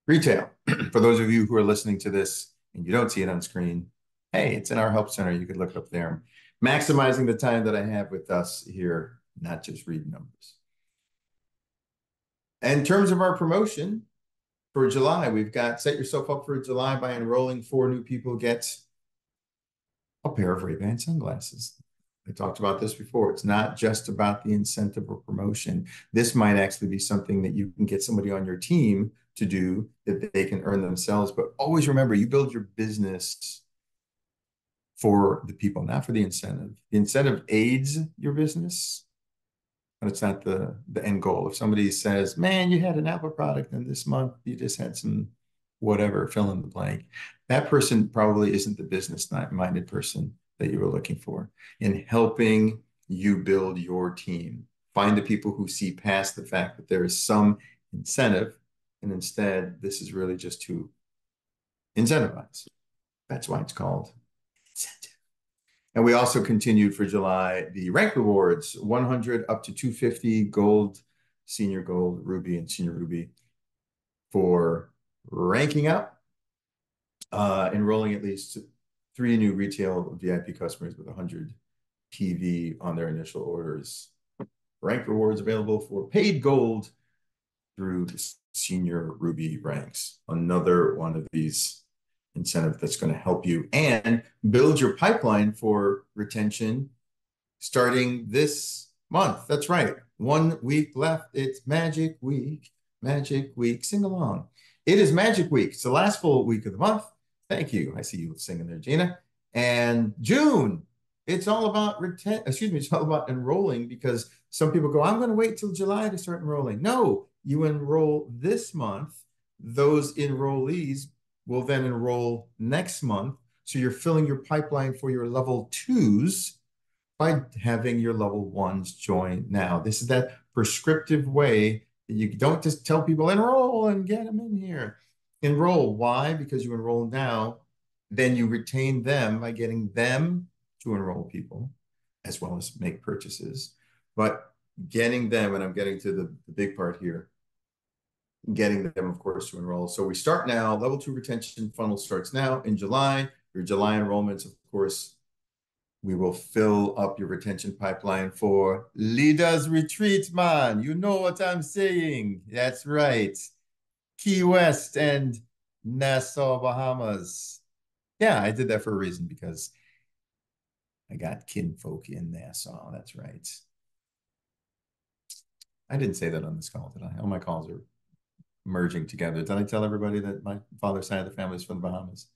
retail. For those of you who are listening to this and you don't see it on screen, hey, it's in our help center. You could look up there. Maximizing the time that I have with us here, not just read numbers. In terms of our promotion for July, we've got set yourself up for July by enrolling 4 new people get a pair of Ray-Ban sunglasses. I talked about this before. It's not just about the incentive or promotion. This might actually be something that you can get somebody on your team to do that they can earn themselves. But always remember, you build your business for the people, not for the incentive. The incentive aids your business, but it's not the end goal. If somebody says, man, you had an Apple product and this month you just had some whatever, fill in the blank, that person probably isn't the business-minded person that you were looking for. In helping you build your team, find the people who see past the fact that there is some incentive, and instead this is really just to incentivize. That's why it's called incentive. And we also continued for July the rank rewards, 100 up to 250 gold, senior gold, ruby, and senior ruby for ranking up, enrolling at least 3 new retail VIP customers with 100 PV on their initial orders. Rank rewards available for paid gold through the senior ruby ranks. Another one of these incentive that's going to help you and build your pipeline for retention starting this month. That's right. 1 week left. It's Magic Week. Magic Week. Sing along. It is Magic Week. It's the last full week of the month. Thank you. I see you singing there, Gina. And June, it's all about it's all about enrolling, because some people go, I'm going to wait till July to start enrolling. No, you enroll this month. Those enrollees will then enroll next month. So you're filling your pipeline for your level 2s by having your level 1s join now. This is that prescriptive way that you don't just tell people enroll and get them in here. Enroll. Why? Because you enroll now, then you retain them by getting them to enroll people as well as make purchases. But getting them, and I'm getting to the big part here, getting them, of course, to enroll. So we start now. Level 2 retention funnel starts now in July. Your July enrollments, of course, we will fill up your retention pipeline for Leaders Retreat, man. You know what I'm saying. That's right. Key West and Nassau, Bahamas. Yeah, I did that for a reason, because I got kinfolk in Nassau. That's right. I didn't say that on this call, did I? All my calls are merging together. Did I tell everybody that my father's side of the family is from the Bahamas?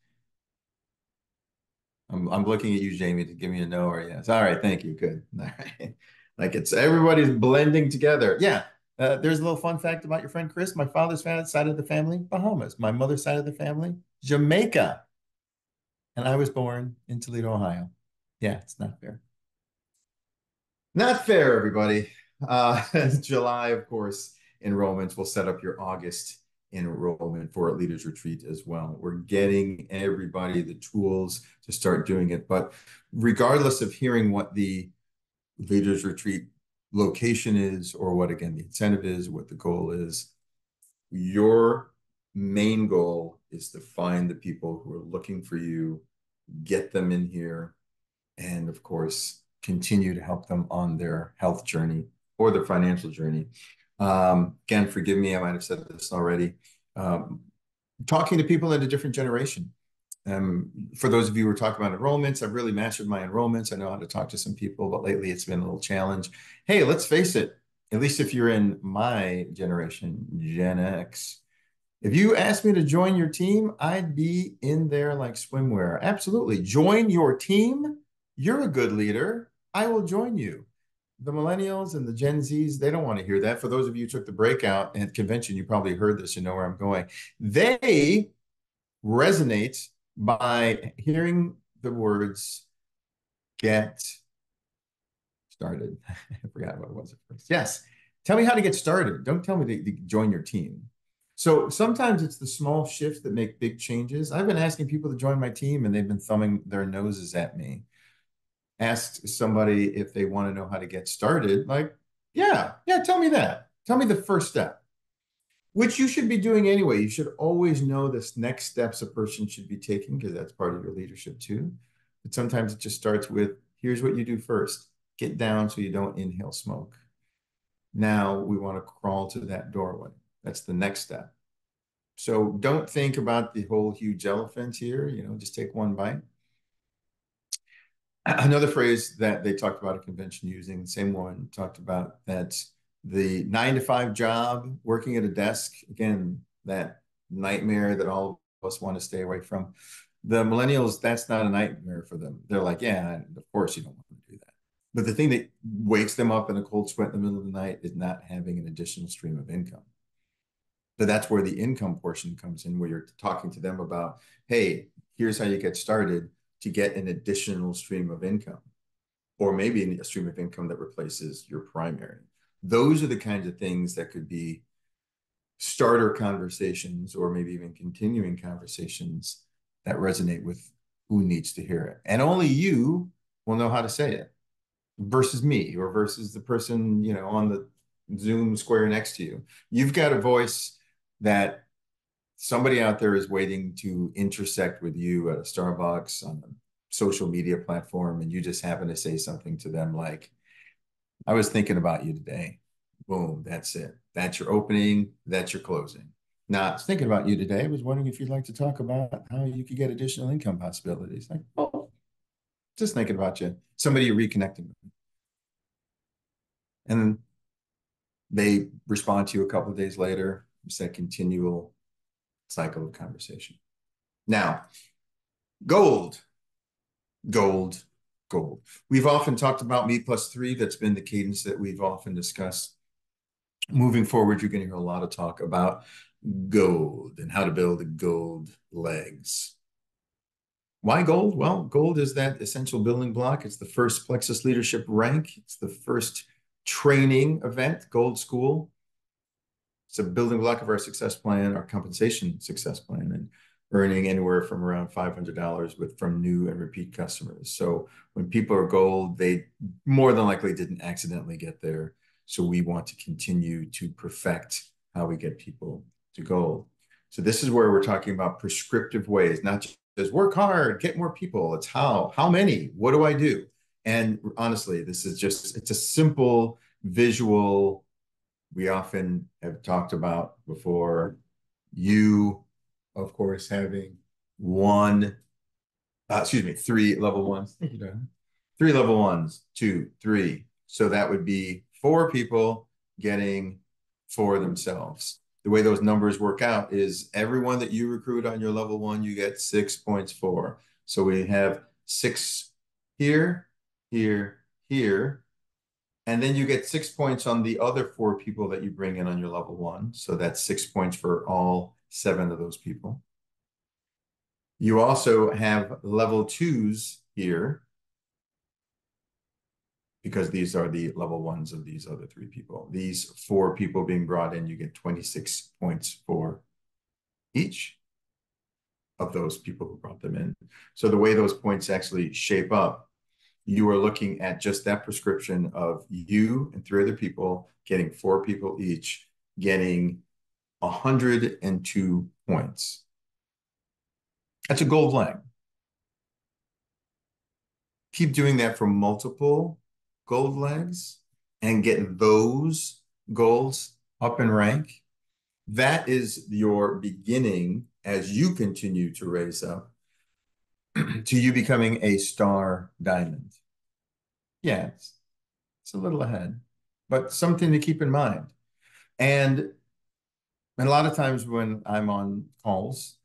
I'm looking at you, Jamie, to give me a no or a yes. All right, thank you. Good. All right. Like, it's everybody's blending together. Yeah. There's a little fun fact about your friend Chris. My father's side of the family, Bahamas. My mother's side of the family, Jamaica. And I was born in Toledo, Ohio. Yeah, it's not fair. Not fair, everybody. July, of course, enrollments will set up your August enrollment for a Leaders Retreat as well. We're getting everybody the tools to start doing it. But regardless of hearing what the Leaders Retreat location is, or what, again, the incentive is, what the goal is, your main goal is to find the people who are looking for you, get them in here, and of course, continue to help them on their health journey or their financial journey. Again, forgive me, I might have said this already. Talking to people in a different generation. For those of you who are talking about enrollments, I've really mastered my enrollments. I know how to talk to some people, but lately it's been a little challenge. Hey, let's face it, at least if you're in my generation, Gen X, if you asked me to join your team, I'd be in there like swimwear. Absolutely. Join your team. You're a good leader. I will join you. The millennials and the Gen Zs, they don't want to hear that. For those of you who took the breakout at convention, you probably heard this, you know where I'm going. They resonate by hearing the words, get started. I forgot what it was at first. Yes. Tell me how to get started. Don't tell me to join your team. So sometimes it's the small shifts that make big changes. I've been asking people to join my team and they've been thumbing their noses at me. Asked somebody if they want to know how to get started. Like, yeah, tell me that. Tell me the first step, which you should be doing anyway. You should always know this next steps a person should be taking, because that's part of your leadership too. But sometimes it just starts with, here's what you do first. Get down so you don't inhale smoke. Now we want to crawl to that doorway. That's the next step. So don't think about the whole huge elephant here, just take one bite. Another phrase that they talked about at convention using, the same one talked about that the 9-to-5 job, working at a desk, again, that nightmare that all of us want to stay away from. The millennials, that's not a nightmare for them. They're like, yeah, of course you don't want to do that. But the thing that wakes them up in a cold sweat in the middle of the night is not having an additional stream of income. So that's where the income portion comes in, where you're talking to them about, hey, here's how you get started to get an additional stream of income, or maybe a stream of income that replaces your primary. Those are the kinds of things that could be starter conversations, or maybe even continuing conversations that resonate with who needs to hear it. And only you will know how to say it versus me, or versus the person, you know, on the Zoom square next to you. You've got a voice that somebody out there is waiting to intersect with you at a Starbucks, on a social media platform, and you just happen to say something to them like, I was thinking about you today. Boom, that's it. That's your opening, that's your closing. Not thinking about you today. I was wondering if you'd like to talk about how you could get additional income possibilities. Like, oh, just thinking about you. Somebody you're reconnecting with. And then they respond to you a couple of days later. It's that continual cycle of conversation. Now, gold. We've often talked about me plus 3. That's been the cadence that we've often discussed. Moving forward, you're going to hear a lot of talk about gold and how to build gold legs. Why gold? Well, gold is that essential building block. It's the first Plexus leadership rank. It's the first training event, Gold School. It's a building block of our success plan, our compensation success plan, and earning anywhere from around $500 from new and repeat customers. So when people are gold, they more than likely didn't accidentally get there. So we want to continue to perfect how we get people to gold. So this is where we're talking about prescriptive ways, not just work hard, get more people. It's how many, what do I do? And honestly, this is just, it's a simple visual. We often have talked about before, you, of course, having 3 level 1s. Thank you, darling. 3 level 1s, 2, 3. So that would be 4 people getting 4 themselves. The way those numbers work out is everyone that you recruit on your level 1, you get 6 points for. So we have 6 here, here, here. And then you get 6 points on the other 4 people that you bring in on your level 1. So that's 6 points for all 7 of those people. You also have level 2s here, because these are the level 1s of these other 3 people. These 4 people being brought in, you get 26 points for each of those people who brought them in. So the way those points actually shape up, you are looking at just that prescription of you and 3 other people getting 4 people each, getting 102 points. That's a gold leg. Keep doing that for multiple gold legs and get those golds up in rank. That is your beginning as you continue to raise up to you becoming a star diamond. Yeah, it's a little ahead, but something to keep in mind. And a lot of times when I'm on calls,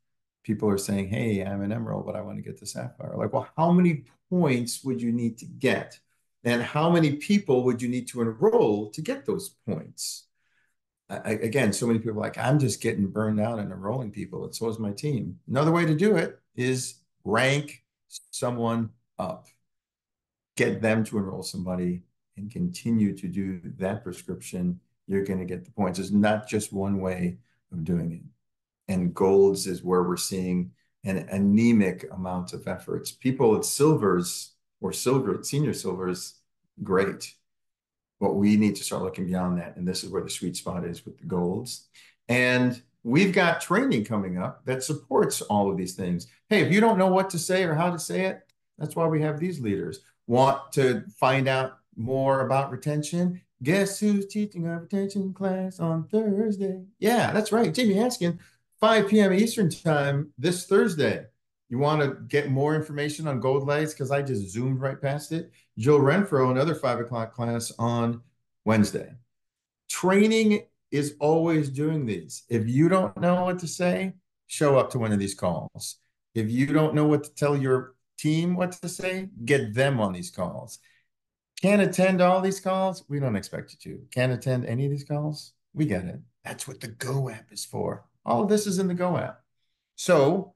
people are saying, hey, I'm an emerald, but I want to get to sapphire. Like, well, how many points would you need to get? And how many people would you need to enroll to get those points? Again, so many people are like, I'm just getting burned out and enrolling people, and so is my team. Another way to do it is rank someone up. Get them to enroll somebody and continue to do that prescription. You're going to get the points. There's not just one way of doing it. And golds is where we're seeing an anemic amount of efforts. People at silvers or senior silvers, great. But we need to start looking beyond that. And this is where the sweet spot is with the golds. And we've got training coming up that supports all of these things. Hey, if you don't know what to say or how to say it, that's why we have these leaders. Want to find out more about retention? Guess who's teaching our retention class on Thursday? Yeah, that's right. Jamie Haskin, 5 p.m. Eastern time this Thursday. You want to get more information on gold legs? Because I just zoomed right past it. Jill Renfro, another 5 o'clock class on Wednesday. Training is always doing these. If you don't know what to say, show up to one of these calls. If you don't know what to tell your team what to say, get them on these calls. Can't attend all these calls? We don't expect you to. Can't attend any of these calls? We get it. That's what the Go app is for. All of this is in the Go app. So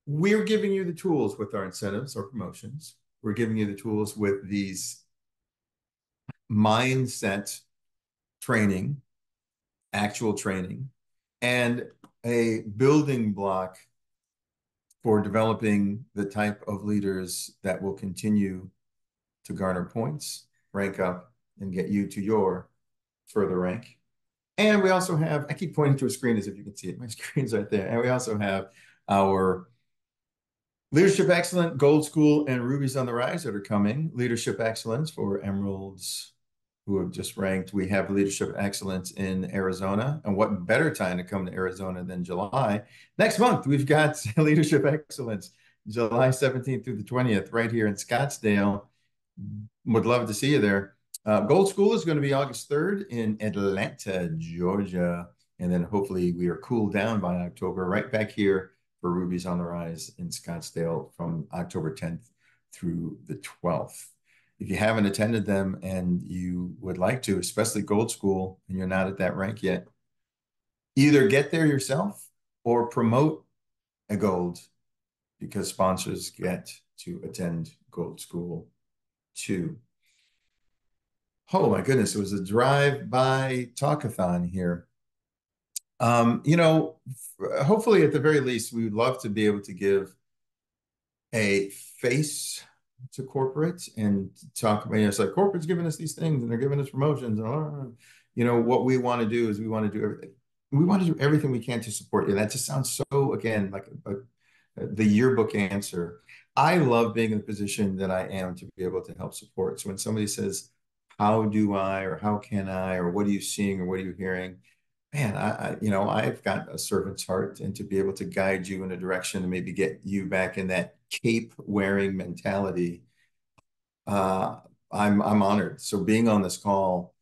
we're giving you the tools with our incentives or promotions. We're giving you the tools with these mindset training, actual training, and a building block for developing the type of leaders that will continue to garner points, rank up, and get you to your further rank. And we also have, I keep pointing to a screen as if you can see it. My screen's right there. And we also have our Leadership Excellence, Gold School, and Rubies on the Rise that are coming. Leadership Excellence for Emeralds who have just ranked. We have Leadership Excellence in Arizona. And what better time to come to Arizona than July? Next month, we've got Leadership Excellence, July 17th through the 20th, right here in Scottsdale. Would love to see you there. Gold School is going to be August 3rd in Atlanta, Georgia. And then hopefully we are cooled down by October, right back here for Rubies on the Rise in Scottsdale from October 10th through the 12th. If you haven't attended them and you would like to, especially Gold School, and you're not at that rank yet, either get there yourself or promote a Gold, because sponsors get to attend Gold School too. Oh my goodness, it was a drive-by talkathon here. You know, hopefully at the very least, we would love to be able to give a face to corporate and talk about, you know, it's like corporate's giving us these things and they're giving us promotions. And, you know, what we want to do is we want to do everything. We want to do everything we can to support you. That just sounds so, again, like the yearbook answer. I love being in the position that I am to be able to help support. So when somebody says, how do I, or how can I, or what are you seeing, or what are you hearing? Man, you know, I've got a servant's heart, and to be able to guide you in a direction and maybe get you back in that cape wearing mentality, I'm honored. So being on this call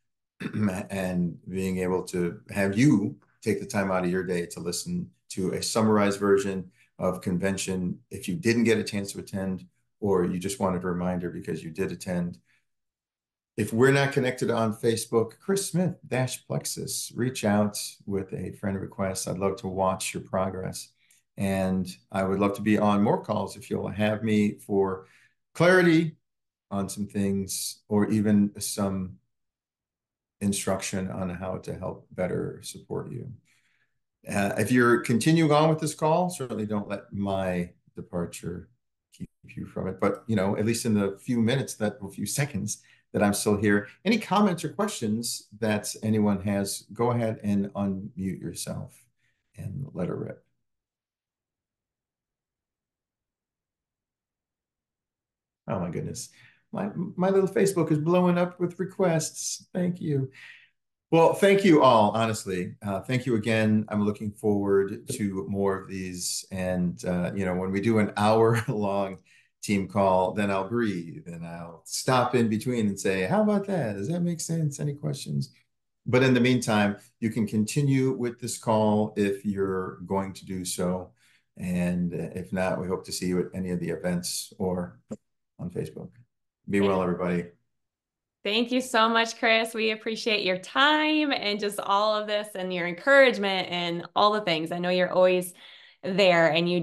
and being able to have you take the time out of your day to listen to a summarized version of convention, if you didn't get a chance to attend, or you just wanted a reminder because you did attend. If we're not connected on Facebook, Chris Smith Plexus, reach out with a friend request. I'd love to watch your progress. And I would love to be on more calls if you'll have me for clarity on some things, or even some instruction on how to help better support you. If you're continuing on with this call, certainly don't let my departure keep you from it. But, you know, at least in the few seconds that I'm still here, any comments or questions that anyone has, go ahead and unmute yourself and let her rip. Oh my goodness. My little Facebook is blowing up with requests. Thank you. Well, thank you all, honestly. Thank you again. I'm looking forward to more of these. And, you know, when we do an hour-long team call, then I'll breathe and I'll stop in between and say, how about that? Does that make sense? Any questions? But in the meantime, you can continue with this call if you're going to do so. And if not, we hope to see you at any of the events or on Facebook. Be well, everybody. Thank you so much, Chris. We appreciate your time and just all of this and your encouragement and all the things. I know you're always there and you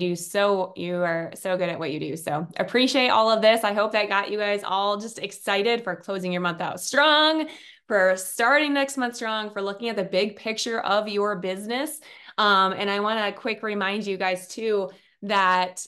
are so good at what you do. So appreciate all of this. I hope that got you guys all just excited for closing your month out strong, for starting next month strong, for looking at the big picture of your business. And I want to quick remind you guys too, that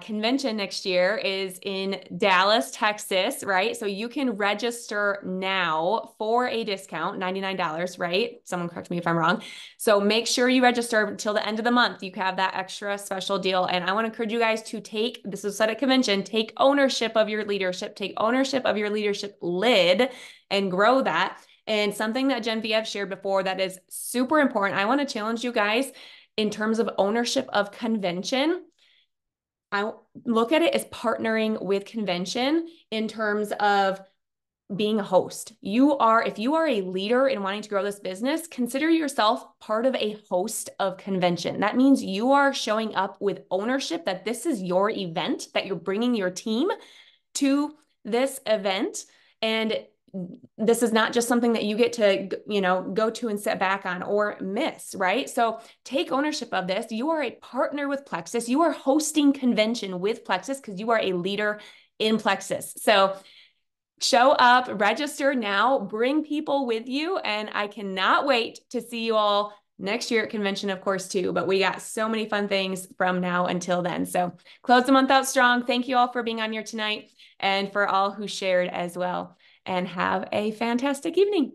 convention next year is in Dallas, Texas, right? So you can register now for a discount, $99, right? Someone correct me if I'm wrong. So make sure you register until the end of the month. You have that extra special deal. And I want to encourage you guys to this was said at convention, take ownership of your leadership, take ownership of your leadership lid and grow that. And something that Genevieve shared before that is super important. I want to challenge you guys in terms of ownership of convention. I look at it as partnering with convention in terms of being a host. If you are a leader in wanting to grow this business, consider yourself part of a host of convention. That means you are showing up with ownership that this is your event, that you're bringing your team to this event. And this is not just something that you get to, go to and sit back on or miss, right? So take ownership of this. You are a partner with Plexus. You are hosting convention with Plexus because you are a leader in Plexus. So show up, register now, bring people with you. And I cannot wait to see you all next year at convention, of course, too. But we got so many fun things from now until then. So close the month out strong. Thank you all for being on here tonight and for all who shared as well. And have a fantastic evening.